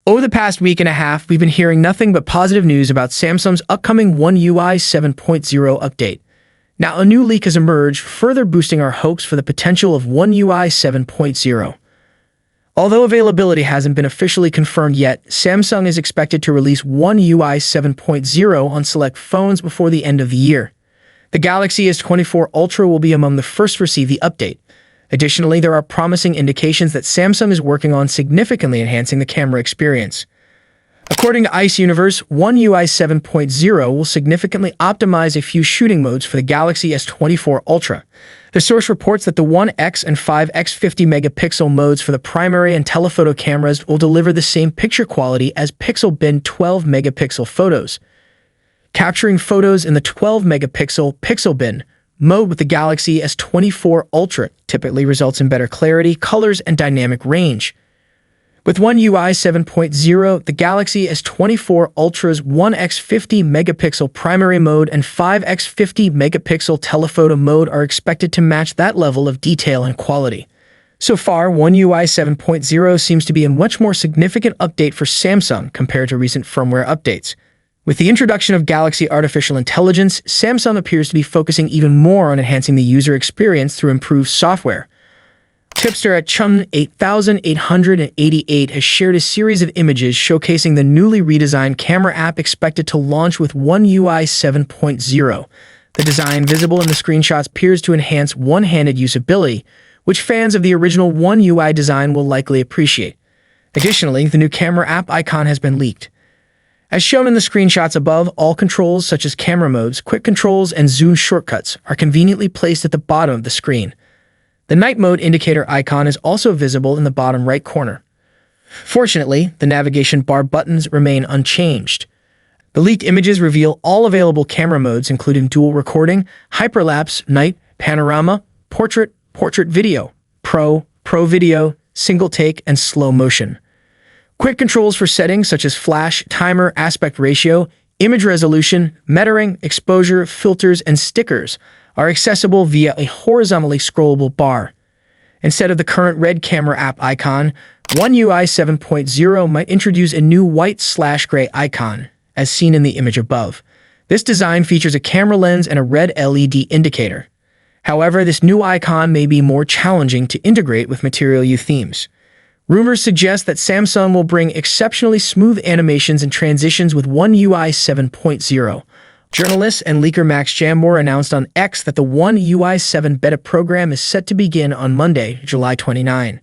Over the past week and a half, we've been hearing nothing but positive news about Samsung's upcoming One UI 7.0 update. Now, a new leak has emerged, further boosting our hopes for the potential of One UI 7.0. Although availability hasn't been officially confirmed yet, Samsung is expected to release One UI 7.0 on select phones before the end of the year. The Galaxy S24 Ultra will be among the first to receive the update. Additionally, there are promising indications that Samsung is working on significantly enhancing the camera experience. According to Ice Universe, One UI 7.0 will significantly optimize a few shooting modes for the Galaxy S24 Ultra. The source reports that the 1x and 5x 50-megapixel modes for the primary and telephoto cameras will deliver the same picture quality as Pixel Bin 12-megapixel photos. Capturing photos in the 12-megapixel Pixel Bin mode with the Galaxy S24 Ultra typically results in better clarity, colors, and dynamic range. With One UI 7.0, the Galaxy S24 Ultra's 1x 50-megapixel primary mode and 5x 50-megapixel telephoto mode are expected to match that level of detail and quality. So far, One UI 7.0 seems to be a much more significant update for Samsung compared to recent firmware updates. With the introduction of Galaxy Artificial Intelligence, Samsung appears to be focusing even more on enhancing the user experience through improved software. Tipster at Chun8888 has shared a series of images showcasing the newly redesigned camera app expected to launch with One UI 7.0. The design visible in the screenshots appears to enhance one-handed usability, which fans of the original One UI design will likely appreciate. Additionally, the new camera app icon has been leaked. As shown in the screenshots above, all controls such as camera modes, quick controls, and zoom shortcuts are conveniently placed at the bottom of the screen. The night mode indicator icon is also visible in the bottom right corner. Fortunately, the navigation bar buttons remain unchanged. The leaked images reveal all available camera modes, including dual recording, hyperlapse, night, panorama, portrait, portrait video, pro video, single take, and slow motion. Quick controls for settings such as flash, timer, aspect ratio, image resolution, metering, exposure, filters, and stickers are accessible via a horizontally scrollable bar. Instead of the current red camera app icon, One UI 7.0 might introduce a new white/gray icon, as seen in the image above. This design features a camera lens and a red LED indicator. However, this new icon may be more challenging to integrate with Material You themes. Rumors suggest that Samsung will bring exceptionally smooth animations and transitions with One UI 7.0. Journalist and leaker Max Jambor announced on X that the One UI 7 beta program is set to begin on Monday, July 29.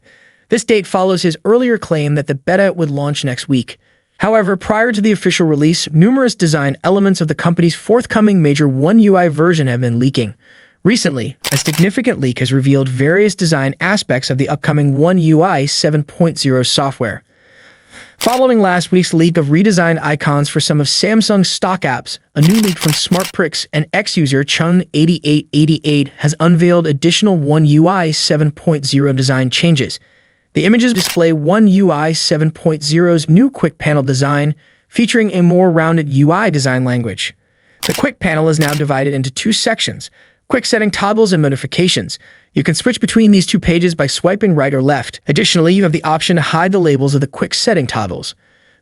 This date follows his earlier claim that the beta would launch next week. However, prior to the official release, numerous design elements of the company's forthcoming major One UI version have been leaking. Recently, a significant leak has revealed various design aspects of the upcoming One UI 7.0 software. Following last week's leak of redesigned icons for some of Samsung's stock apps, a new leak from SmartPrix and X-user Chun8888 has unveiled additional One UI 7.0 design changes. The images display One UI 7.0's new quick panel design, featuring a more rounded UI design language. The quick panel is now divided into two sections: quick setting toggles and notifications. You can switch between these two pages by swiping right or left. Additionally, you have the option to hide the labels of the quick setting toggles.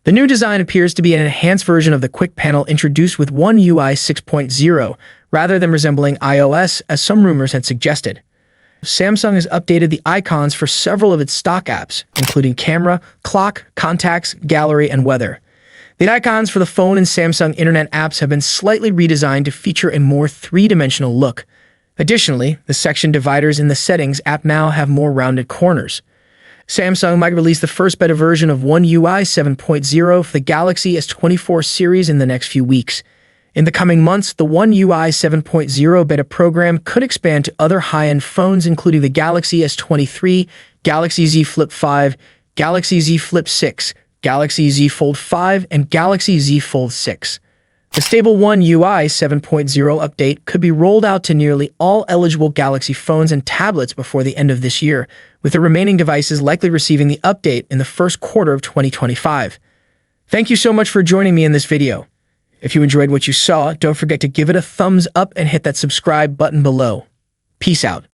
The new design appears to be an enhanced version of the quick panel introduced with One UI 6.0, rather than resembling iOS, as some rumors had suggested. Samsung has updated the icons for several of its stock apps, including camera, clock, contacts, gallery, and weather. The icons for the phone and Samsung Internet apps have been slightly redesigned to feature a more three-dimensional look. Additionally, the section dividers in the Settings app now have more rounded corners. Samsung might release the first beta version of One UI 7.0 for the Galaxy S24 series in the next few weeks. In the coming months, the One UI 7.0 beta program could expand to other high-end phones, including the Galaxy S23, Galaxy Z Flip 5, Galaxy Z Flip 6, Galaxy Z Fold 5, and Galaxy Z Fold 6. The stable One UI 7.0 update could be rolled out to nearly all eligible Galaxy phones and tablets before the end of this year, with the remaining devices likely receiving the update in the first quarter of 2025. Thank you so much for joining me in this video. If you enjoyed what you saw, don't forget to give it a thumbs up and hit that subscribe button below. Peace out.